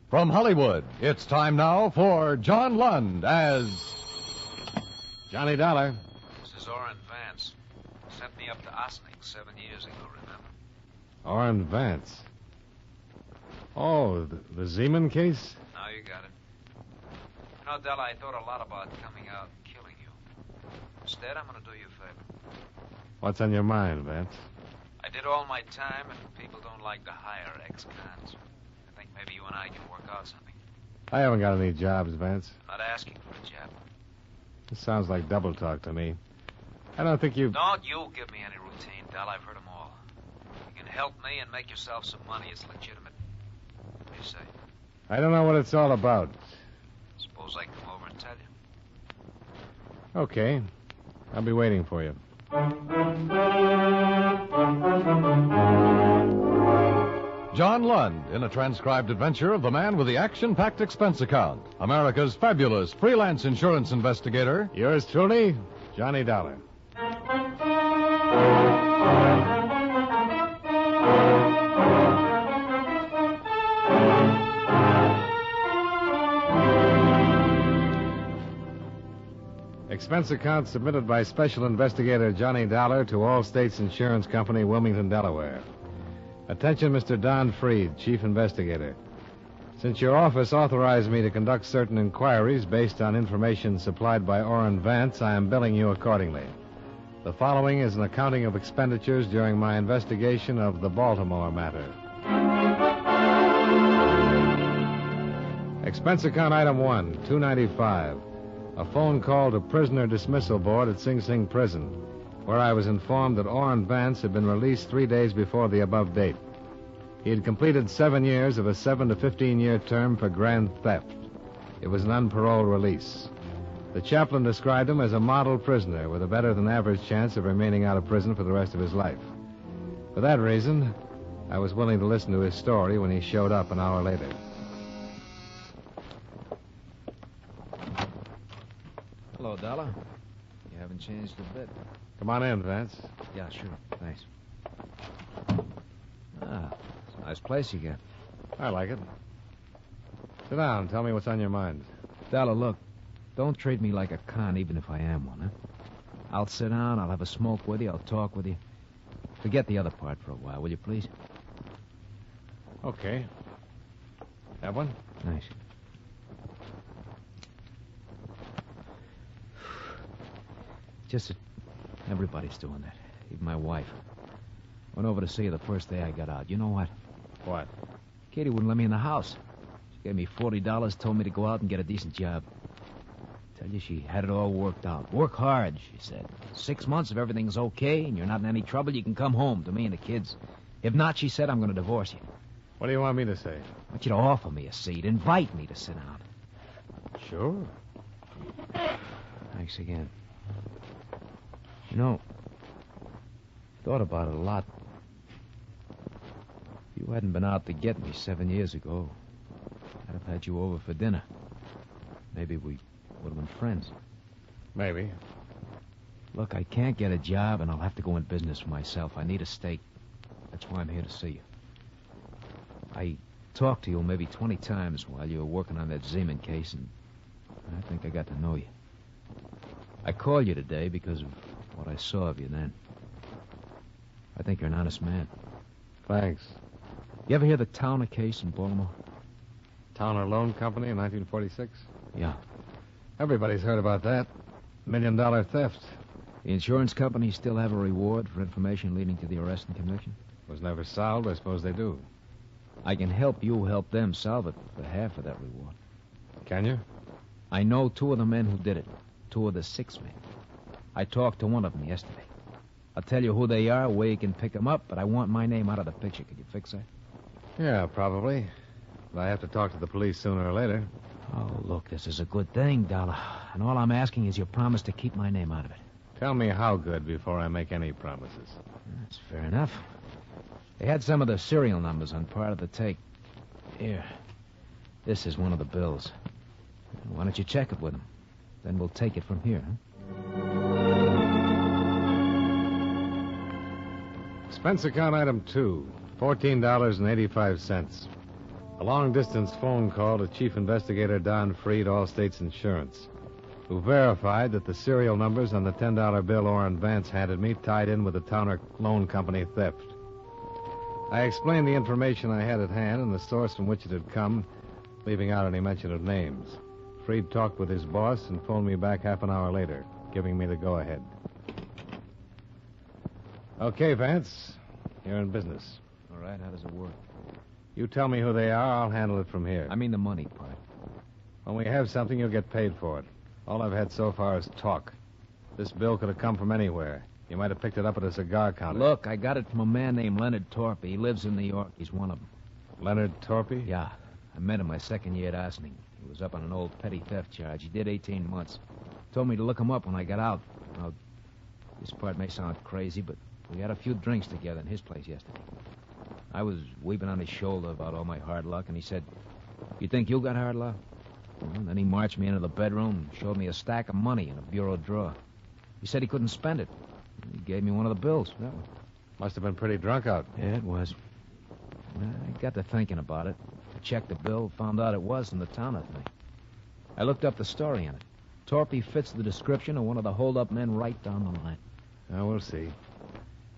From Hollywood, it's time now for John Lund as Johnny Dollar. This is Orrin Vance. Sent me up to Osnick 7 years ago, remember? Orrin Vance. Oh, the Zeman case? Now you got it. You know, Della, I thought a lot about coming out and killing you. Instead, I'm going to do you a favor. What's on your mind, Vance? I did all my time, and people don't like to hire ex-cons. I think maybe you and I can work out something. I haven't got any jobs, Vance. I'm not asking for a job. This sounds like double talk to me. I don't think you... Don't you give me any routine, Dell. I've heard them all. You can help me and make yourself some money. It's legitimate. What do you say? I don't know what it's all about. Suppose I come over and tell you. Okay. I'll be waiting for you. John Lund in a transcribed adventure of the man with the action-packed expense account. America's fabulous freelance insurance investigator. Yours truly, Johnny Dollar. Expense account submitted by Special Investigator Johnny Dollar to All States Insurance Company, Wilmington, Delaware. Attention, Mr. Don Freed, Chief Investigator. Since your office authorized me to conduct certain inquiries based on information supplied by Orrin Vance, I am billing you accordingly. The following is an accounting of expenditures during my investigation of the Baltimore matter. Expense account item 1, $295. A phone call to prisoner dismissal board at Sing Sing Prison, where I was informed that Orrin Vance had been released 3 days before the above date. He had completed 7 years of a 7 to 15-year term for grand theft. It was an unparoled release. The chaplain described him as a model prisoner with a better-than-average chance of remaining out of prison for the rest of his life. For that reason, I was willing to listen to his story when he showed up an hour later. Hello, Dollar. You haven't changed a bit. Come on in, Vance. Yeah, sure. Thanks. Ah, it's a nice place you got. I like it. Sit down. Tell me what's on your mind. Dollar, look. Don't treat me like a con, even if I am one, huh? I'll sit down, I'll have a smoke with you, I'll talk with you. Forget the other part for a while, will you, please? Okay. Have one? Nice. Just that everybody's doing that. Even my wife. Went over to see her the first day I got out. You know what? What? Katie wouldn't let me in the house. She gave me $40, told me to go out and get a decent job. Tell you, she had it all worked out. Work hard, she said. 6 months, if everything's okay and you're not in any trouble, you can come home to me and the kids. If not, she said, I'm going to divorce you. What do you want me to say? I want you to offer me a seat. Invite me to sit down. Sure. Thanks again. You know, thought about it a lot. If you hadn't been out to get me 7 years ago, I'd have had you over for dinner. Maybe we would have been friends. Maybe. Look, I can't get a job, and I'll have to go in business for myself. I need a stake. That's why I'm here to see you. I talked to you maybe 20 times while you were working on that Zeman case, and I think I got to know you. I called you today because of what I saw of you then. I think you're an honest man. Thanks. You ever hear the Towner case in Baltimore? Towner Loan Company in 1946? Yeah. Everybody's heard about that. $1 million theft. The insurance companies still have a reward for information leading to the arrest and conviction? Was never solved. I suppose they do. I can help you help them solve it for half of that reward. Can you? I know 2 of the men who did it. 2 of the 6 men. I talked to one of them yesterday. I'll tell you who they are, where you can pick them up, but I want my name out of the picture. Could you fix that? Yeah, probably. But I have to talk to the police sooner or later. Oh, look, this is a good thing, Dollar. And all I'm asking is your promise to keep my name out of it. Tell me how good before I make any promises. That's fair enough. They had some of the serial numbers on part of the tape. Here. This is one of the bills. Why don't you check it with them? Then we'll take it from here, huh? Expense account item 2, $14.85. A long-distance phone call to Chief Investigator Don Freed, Allstate's Insurance, who verified that the serial numbers on the $10 bill Orrin Vance handed me tied in with the Towner Loan Company theft. I explained the information I had at hand and the source from which it had come, leaving out any mention of names. Freed talked with his boss and phoned me back half an hour later, giving me the go-ahead. Okay, Vance. You're in business. All right, how does it work? You tell me who they are, I'll handle it from here. I mean the money part. When we have something, you'll get paid for it. All I've had so far is talk. This bill could have come from anywhere. You might have picked it up at a cigar counter. Look, I got it from a man named Leonard Torpy. He lives in New York. He's one of them. Leonard Torpy? Yeah. I met him my second year at arsoning. He was up on an old petty theft charge. He did 18 months. Told me to look him up when I got out. Now, this part may sound crazy, but we had a few drinks together in his place yesterday. I was weeping on his shoulder about all my hard luck, and he said, "You think you got hard luck?" Well, then he marched me into the bedroom and showed me a stack of money in a bureau drawer. He said he couldn't spend it. He gave me one of the bills. That one. Must have been pretty drunk out. Yeah, it was. I got to thinking about it. I checked the bill, found out it was from the Towner thing. I looked up the story on it. Torpy fits the description of one of the hold-up men right down the line. Now, we'll see.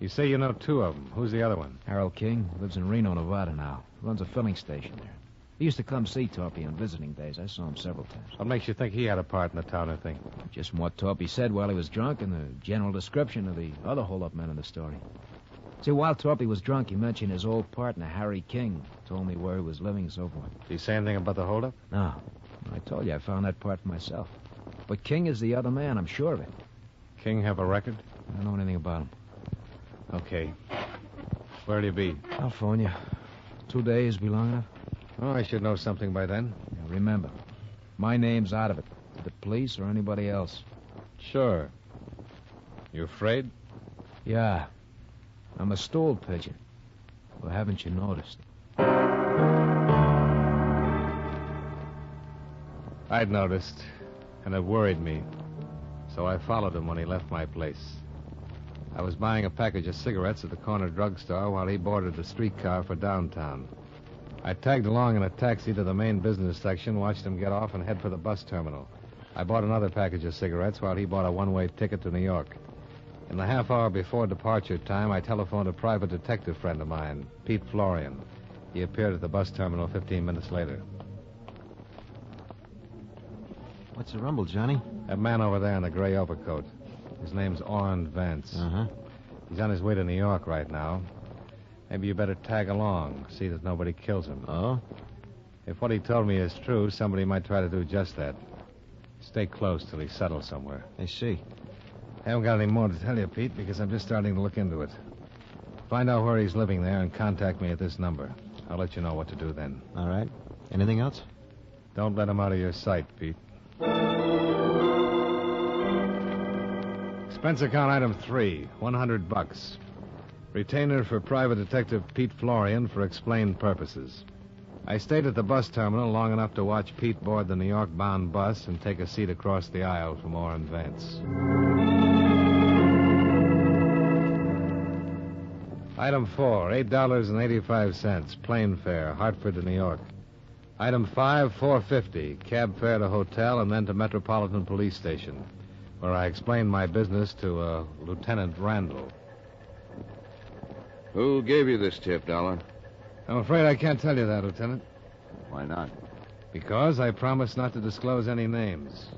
You say you know two of them. Who's the other one? Harold King lives in Reno, Nevada now. Runs a filling station there. He used to come see Torpy on visiting days. I saw him several times. What makes you think he had a part in the Towner thing? Just from what Torpy said while he was drunk and the general description of the other hold-up men in the story. See, while Torpy was drunk, he mentioned his old partner, Harry King. Told me where he was living and so forth. Did he say anything about the hold-up? No. I told you I found that part for myself. But King is the other man, I'm sure of it. King have a record? I don't know anything about him. Okay. Where'd he be? California. 2 days be long enough? Oh, I should know something by then. Yeah, remember, my name's out of it. The police or anybody else. Sure. You afraid? Yeah. I'm a stool pigeon. Well, haven't you noticed? I'd noticed, and it worried me. So I followed him when he left my place. I was buying a package of cigarettes at the corner drugstore while he boarded the streetcar for downtown. I tagged along in a taxi to the main business section, watched him get off, and head for the bus terminal. I bought another package of cigarettes while he bought a one-way ticket to New York. In the half hour before departure time, I telephoned a private detective friend of mine, Pete Florian. He appeared at the bus terminal 15 minutes later. What's the rumble, Johnny? That man over there in the gray overcoat. His name's Orrin Vance. Uh-huh. He's on his way to New York right now. Maybe you better tag along, see that nobody kills him. Oh? If what he told me is true, somebody might try to do just that. Stay close till he's settled somewhere. I see. I haven't got any more to tell you, Pete, because I'm just starting to look into it. Find out where he's living there and contact me at this number. I'll let you know what to do then. All right. Anything else? Don't let him out of your sight, Pete. Expense account item 3, $100. Retainer for Private Detective Pete Florian for explained purposes. I stayed at the bus terminal long enough to watch Pete board the New York-bound bus and take a seat across the aisle from Orrin Vance. Item 4, $8.85, plane fare, Hartford to New York. Item 5, $4.50, cab fare to hotel and then to Metropolitan Police Station, where I explained my business to Lieutenant Randall. Who gave you this tip, Dollar? I'm afraid I can't tell you that, Lieutenant. Why not? Because I promised not to disclose any names.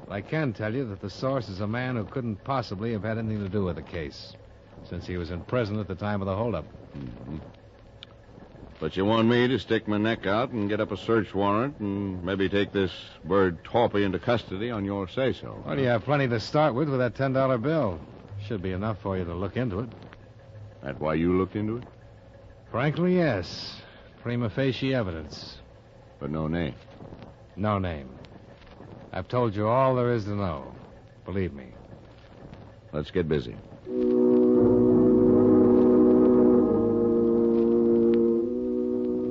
But I can tell you that the source is a man who couldn't possibly have had anything to do with the case, since he was in prison at the time of the holdup. Mm-hmm. But you want me to stick my neck out and get up a search warrant and maybe take this bird Torpy into custody on your say-so. Well, you have plenty to start with that $10 bill. Should be enough for you to look into it. That why you looked into it? Frankly, yes. Prima facie evidence. But no name. No name. I've told you all there is to know. Believe me. Let's get busy.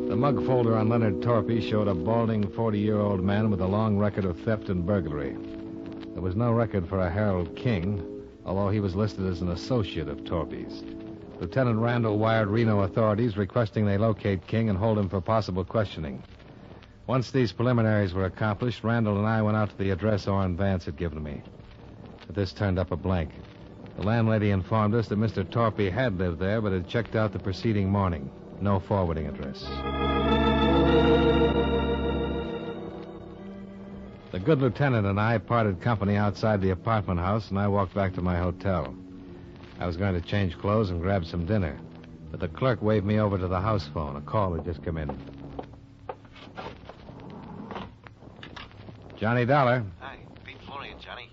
The mug folder on Leonard Torpy showed a balding 40-year-old man with a long record of theft and burglary. There was no record for a Harold King, although he was listed as an associate of Torpy's. Lieutenant Randall wired Reno authorities requesting they locate King and hold him for possible questioning. Once these preliminaries were accomplished, Randall and I went out to the address Orrin Vance had given me. But this turned up a blank. The landlady informed us that Mr. Torpy had lived there, but had checked out the preceding morning. No forwarding address. The good lieutenant and I parted company outside the apartment house, and I walked back to my hotel. I was going to change clothes and grab some dinner, but the clerk waved me over to the house phone. A call had just come in. Johnny Dollar. Hi, Pete Florian, Johnny.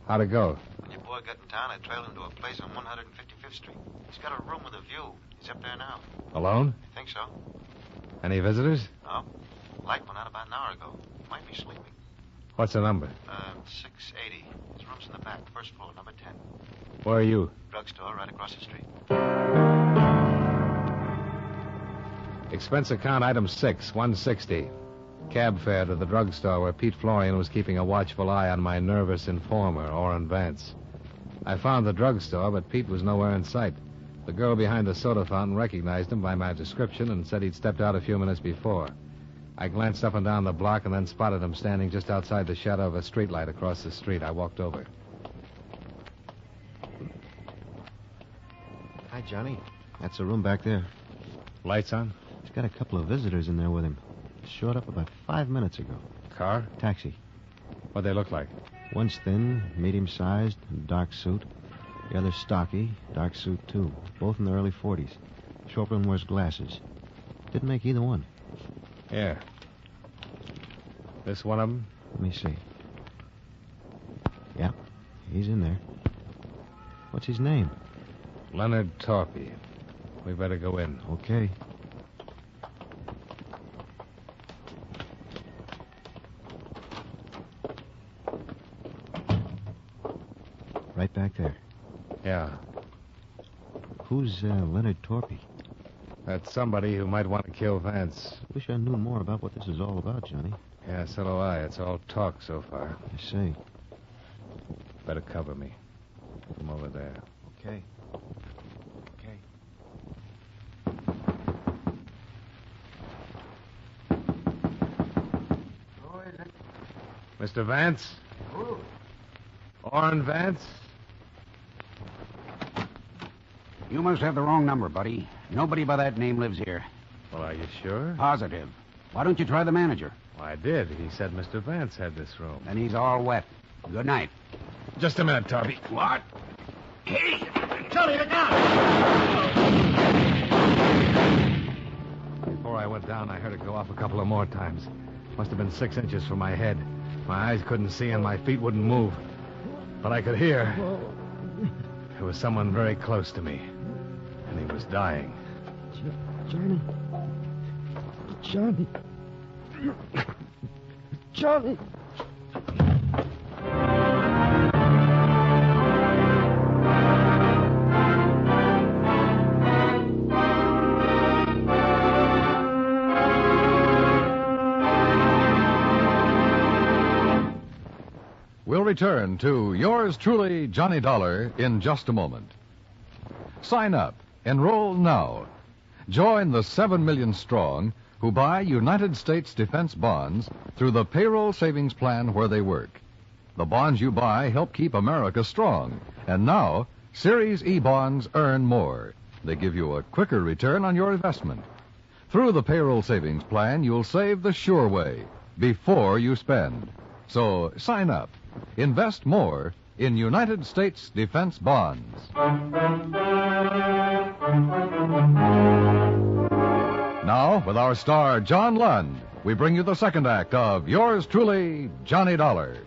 How'd it go? When your boy got in town, I trailed him to a place on 155th Street. He's got a room with a view. He's up there now. Alone? I think so. Any visitors? No. Light went out about an hour ago. He might be sleeping. What's the number? 680. His room's in the back, first floor, number 10. Where are you? Drugstore right across the street. Expense account item 6, 160. Cab fare to the drugstore where Pete Florian was keeping a watchful eye on my nervous informer, Orrin Vance. I found the drugstore, but Pete was nowhere in sight. The girl behind the soda fountain recognized him by my description and said he'd stepped out a few minutes before. I glanced up and down the block and then spotted him standing just outside the shadow of a streetlight across the street. I walked over. Hi, Johnny. That's the room back there. Lights on? He's got a couple of visitors in there with him. Showed up about 5 minutes ago. Car? Taxi. What'd they look like? One's thin, medium-sized, dark suit. The other's stocky, dark suit, too. Both in their early 40s. Short one wears glasses. Didn't make either one. Here. This one of them? Let me see. Yeah, he's in there. What's his name? Leonard Torpy. We better go in. Okay. Right back there. Yeah. Who's Leonard Torpy? That's somebody who might want to kill Vance. Wish I knew more about what this is all about, Johnny. Yeah, so do I. It's all talk so far. I see. Better cover me. From over there. Okay. Okay. Who is it? Mr. Vance? Who? Orrin Vance? You must have the wrong number, buddy. Nobody by that name lives here. Well, are you sure? Positive. Why don't you try the manager? Well, I did. He said Mr. Vance had this room. Then he's all wet. Good night. Just a minute, Torpy. What? Hey! Johnny, look out! Before I went down, I heard it go off a couple of more times. Must have been 6 inches from my head. My eyes couldn't see and my feet wouldn't move. But I could hear. There was someone very close to me. And he was dying. Johnny. Johnny. Johnny. We'll return to yours truly, Johnny Dollar, in just a moment. Sign up. Enroll now. Join the 7 million strong who buy United States defense bonds through the payroll savings plan where they work. The bonds you buy help keep America strong. And now, Series E bonds earn more. They give you a quicker return on your investment. Through the payroll savings plan, you'll save the sure way, before you spend. So sign up. Invest more in United States defense bonds. Now, with our star, John Lund, we bring you the second act of yours truly, Johnny Dollar.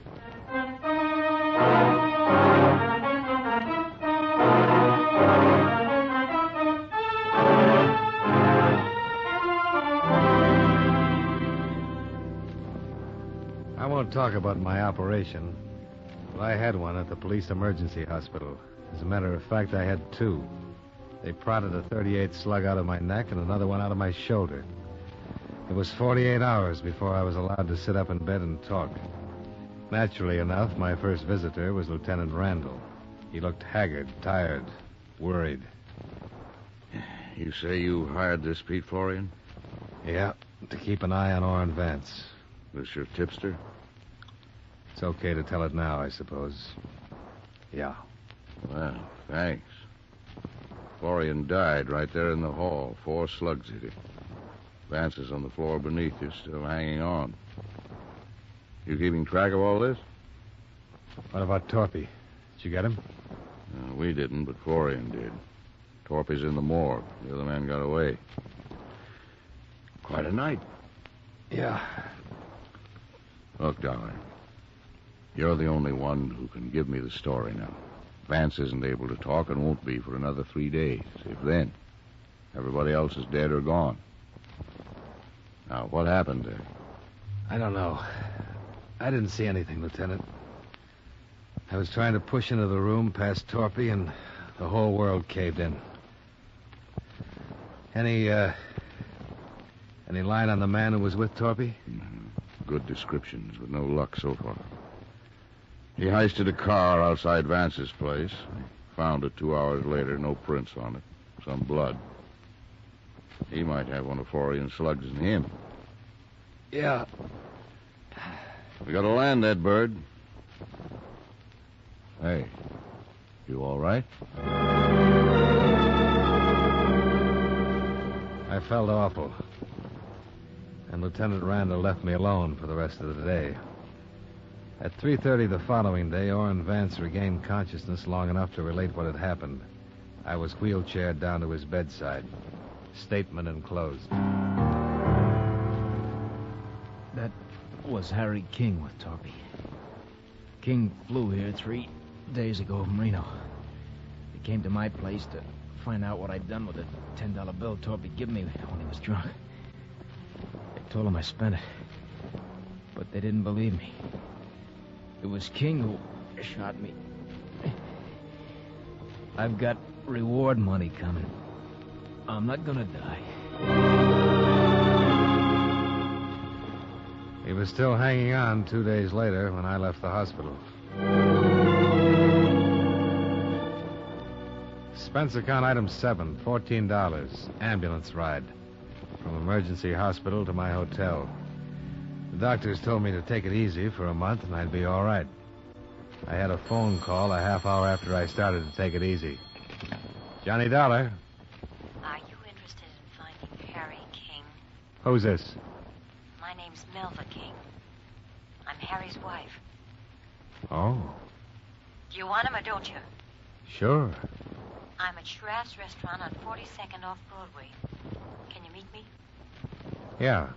I won't talk about my operation, but I had one at the police emergency hospital. As a matter of fact, I had two. They prodded a .38 slug out of my neck and another one out of my shoulder. It was 48 hours before I was allowed to sit up in bed and talk. Naturally enough, my first visitor was Lieutenant Randall. He looked haggard, tired, worried. You say you hired this Pete Florian? Yeah, to keep an eye on Orrin Vance. This your tipster? It's okay to tell it now, I suppose. Yeah. Well, thanks. Florian died right there in the hall. 4 slugs hit him. Vance is on the floor beneath you, still hanging on. You keeping track of all this? What about Torpy? Did you get him? We didn't, but Florian did. Torpy's in the morgue. The other man got away. Quite a night. Yeah. Look, darling. You're the only one who can give me the story now. Vance isn't able to talk and won't be for another 3 days, if then. Everybody else is dead or gone. Now, what happened there? I don't know. I didn't see anything, Lieutenant. I was trying to push into the room past Torpy, and the whole world caved in. Any line on the man who was with Torpy? Good descriptions, but no luck so far. He heisted a car outside Vance's place. Found it 2 hours later, no prints on it. Some blood. He might have one of Florian's slugs in him. Yeah. We gotta land that bird. Hey, you all right? I felt awful. And Lieutenant Randall left me alone for the rest of the day. At 3:30 the following day, Orrin Vance regained consciousness long enough to relate what had happened. I was wheelchaired down to his bedside. Statement enclosed. That was Harry King with Torpy. King flew here 3 days ago from Reno. He came to my place to find out what I'd done with the $10 bill Torpy gave me when he was drunk. I told him I spent it, but they didn't believe me. It was King who shot me. I've got reward money coming. I'm not gonna die. He was still hanging on 2 days later when I left the hospital. Expense account item 7, $14. Ambulance ride. From emergency hospital to my hotel. The doctors told me to take it easy for a month and I'd be all right. I had a phone call a half hour after I started to take it easy. Johnny Dollar. Are you interested in finding Harry King? Who's this? My name's Melva King. I'm Harry's wife. Oh, Do you want him or don't you? sure. I'm at Schraff's restaurant on 42nd off Broadway. Can you meet me? Yeah.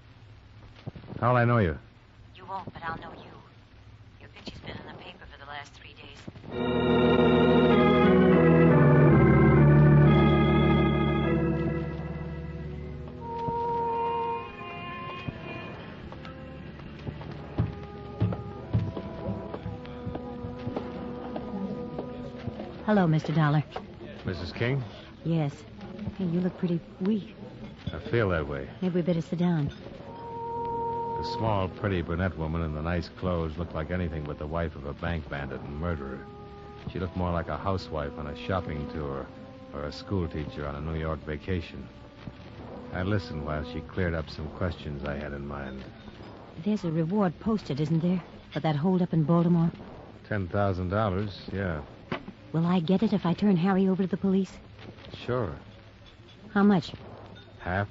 How'll I know you? You won't, but I'll know you. Your picture's been in the paper for the last 3 days. Hello, Mr. Dollar. Mrs. King? Yes. Hey, you look pretty weak. I feel that way. Maybe we better sit down. The small, pretty brunette woman in the nice clothes looked like anything but the wife of a bank bandit and murderer. She looked more like a housewife on a shopping tour or a schoolteacher on a New York vacation. I listened while she cleared up some questions I had in mind. There's a reward posted, isn't there, for that holdup in Baltimore? $10,000, yeah. Will I get it if I turn Harry over to the police? Sure. How much? Half?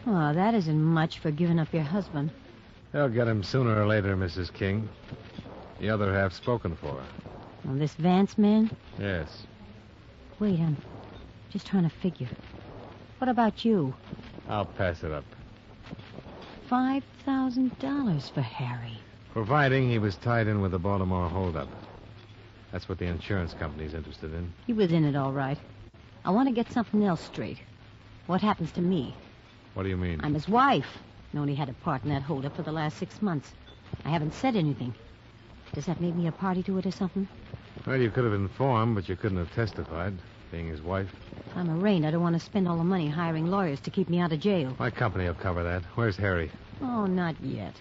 Oh, that isn't much for giving up your husband. They'll get him sooner or later, Mrs. King. The other half spoken for. Well, this Vance man? Yes. Wait, I'm just trying to figure. What about you? I'll pass it up. $5,000 for Harry. Providing he was tied in with the Baltimore holdup. That's what the insurance company's interested in. He was in it all right. I want to get something else straight. What happens to me? What do you mean? I'm his wife. Known he had a part in that holdup for the last 6 months. I haven't said anything. Does that make me a party to it or something? Well, you could have informed, but you couldn't have testified, being his wife. If I'm arraigned, I don't want to spend all the money hiring lawyers to keep me out of jail. My company will cover that. Where's Harry? Oh, not yet.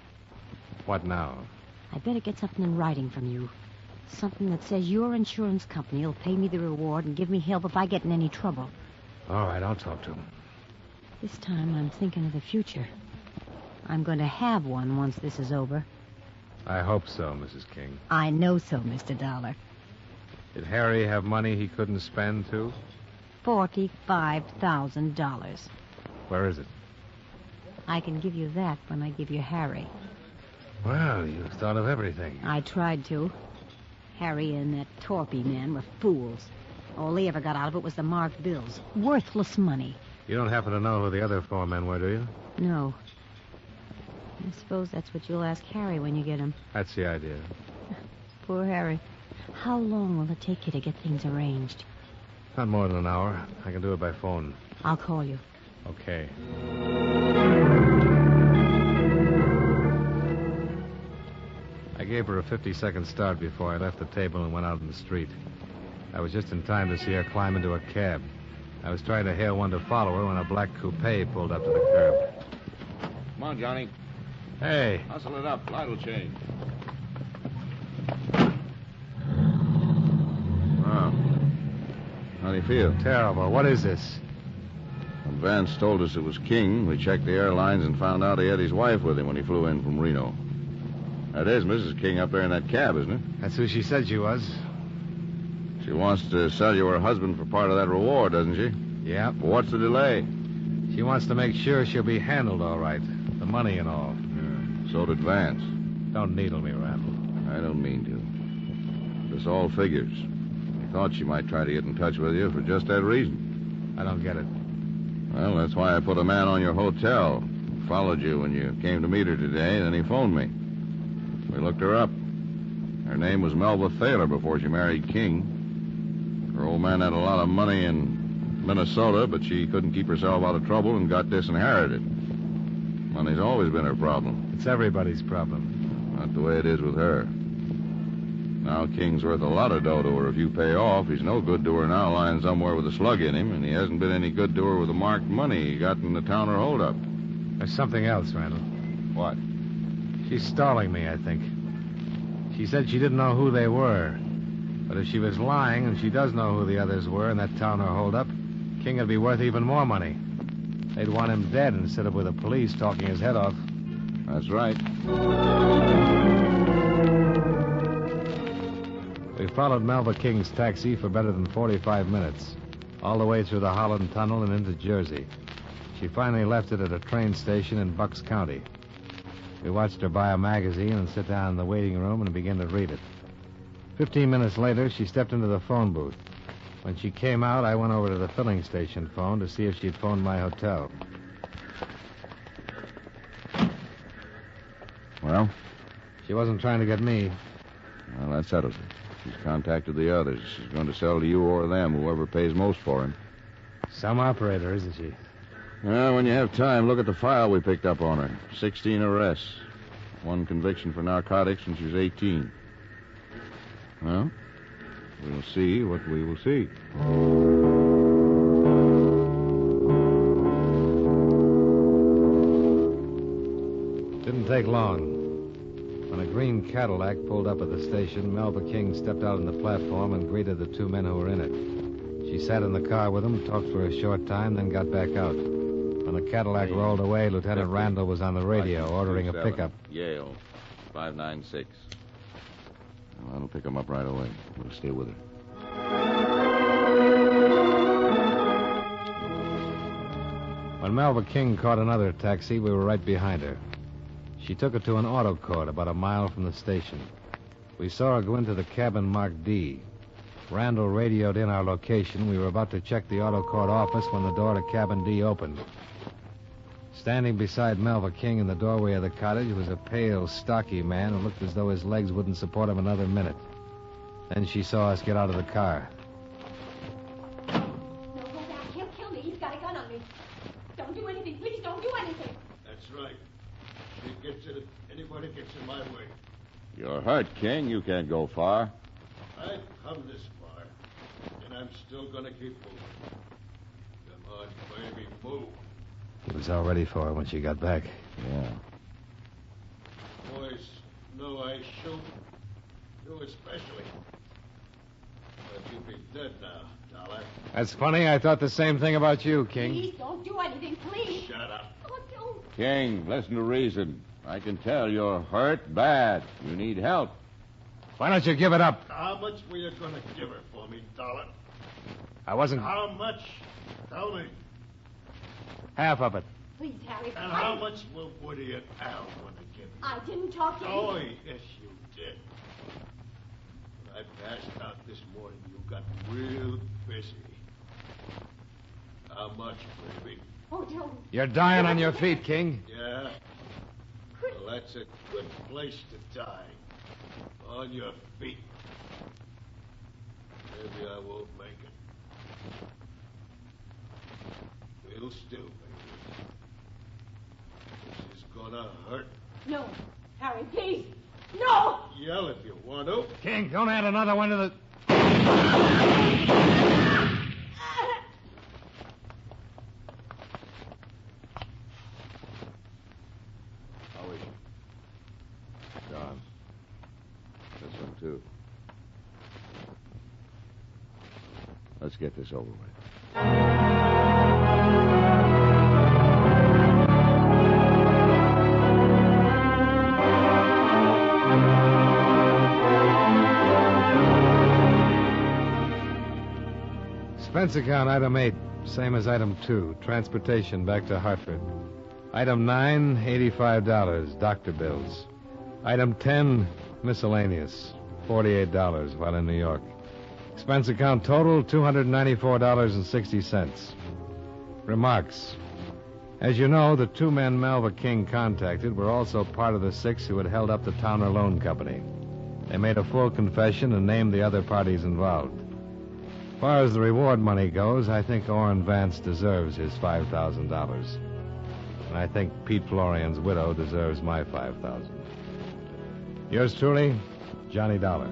What now? I better get something in writing from you. Something that says your insurance company will pay me the reward and give me help if I get in any trouble. All right, I'll talk to him. This time I'm thinking of the future. I'm going to have one once this is over. I hope so, Mrs. King. I know so, Mr. Dollar. Did Harry have money he couldn't spend, too? $45,000. Where is it? I can give you that when I give you Harry. Well, you thought of everything. I tried to. Harry and that Torpy man were fools. All they ever got out of it was the marked bills. Worthless money. You don't happen to know who the other 4 men were, do you? No. I suppose that's what you'll ask Harry when you get him. That's the idea. Poor Harry. How long will it take you to get things arranged? Not more than an hour. I can do it by phone. I'll call you. Okay. I gave her a 50-second start before I left the table and went out in the street. I was just in time to see her climb into a cab. I was trying to hail one to follow her when a black coupe pulled up to the curb. Come on, Johnny. Hey. Hustle it up. Light will change. Wow. How do you feel? Terrible. What is this? When Vance told us it was King, we checked the airlines and found out he had his wife with him when he flew in from Reno. That is Mrs. King up there in that cab, isn't it? That's who she said she was. She wants to sell you her husband for part of that reward, doesn't she? Yeah. Well, what's the delay? She wants to make sure she'll be handled all right. The money and all. Yeah. So did Vance. Don't needle me, Randall. I don't mean to. This all figures. I thought she might try to get in touch with you for just that reason. I don't get it. Well, that's why I put a man on your hotel. He followed you when you came to meet her today, then he phoned me. We looked her up. Her name was Melba Thaler before she married King. Her old man had a lot of money in Minnesota, but she couldn't keep herself out of trouble and got disinherited. Money's always been her problem. It's everybody's problem. Not the way it is with her. Now King's worth a lot of dough to her if you pay off. He's no good to her now lying somewhere with a slug in him, and he hasn't been any good to her with the marked money he got in the Towner holdup. There's something else, Randall. What? She's stalling me, I think. She said she didn't know who they were. But if she was lying and she does know who the others were in that Towner holdup, King would be worth even more money. They'd want him dead instead of with the police talking his head off. That's right. We followed Melba King's taxi for better than 45 minutes, all the way through the Holland Tunnel and into Jersey. She finally left it at a train station in Bucks County. We watched her buy a magazine and sit down in the waiting room and begin to read it. 15 minutes later, she stepped into the phone booth. When she came out, I went over to the filling station phone to see if she'd phoned my hotel. Well? She wasn't trying to get me. Well, that settles it. She's contacted the others. She's going to sell to you or them, whoever pays most for him. Some operator, isn't she? Well, when you have time, look at the file we picked up on her. 16 arrests. 1 conviction for narcotics when she was 18. Well, we'll see what we will see. Didn't take long. When a green Cadillac pulled up at the station, Melba King stepped out on the platform and greeted the 2 men who were in it. She sat in the car with them, talked for a short time, then got back out. When the Cadillac rolled away, Lieutenant Randall was on the radio ordering a pickup. Yale, 596. Well, I'll pick him up right away. We'll stay with her. When Melba King caught another taxi, we were right behind her. She took it to an auto court about a mile from the station. We saw her go into the cabin marked D. Randall radioed in our location. We were about to check the auto court office when the door to cabin D opened. Standing beside Melba King in the doorway of the cottage was a pale, stocky man who looked as though his legs wouldn't support him another minute. Then she saw us get out of the car. No, go back. He'll kill me. He's got a gun on me. Don't do anything. Please don't do anything. That's right. If he gets it, if anybody gets in my way. You're hurt, King. You can't go far. I've come this far, and I'm still going to keep moving. Come on, baby, move. He was all ready for her when she got back. Yeah. Boys know I shoot. You especially. But you'd be dead now, Dollar. That's funny. I thought the same thing about you, King. Please don't do anything, please. Shut up. Oh, don't. King, listen to reason. I can tell you're hurt bad. You need help. Why don't you give it up? How much were you going to give her for me, Dollar? I wasn't How much? Tell me. half of it. Please, Harry. And how much were Woody and Al going to give you? I didn't talk to you. Oh, yes, you did. When I passed out this morning, you got real busy. How much, baby? Oh, don't. You're dying on your feet, King. Yeah? Well, that's a good place to die. On your feet. Maybe I won't make it. We'll still make it. This is gonna hurt. No. Harry, please. No! Yell if you want to. King, don't add another one to the... How is she? John. This one, too. Let's get this over with. Expense account, item 8, same as item 2, transportation back to Hartford. Item 9, $85, doctor bills. Item 10, miscellaneous, $48 while in New York. Expense account total, $294.60. Remarks. As you know, the 2 men Melva King contacted were also part of the 6 who had held up the Towner Loan Company. They made a full confession and named the other parties involved. As far as the reward money goes, I think Orrin Vance deserves his $5,000. And I think Pete Florian's widow deserves my $5,000. Yours truly, Johnny Dollar.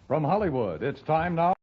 From Hollywood, it's time now.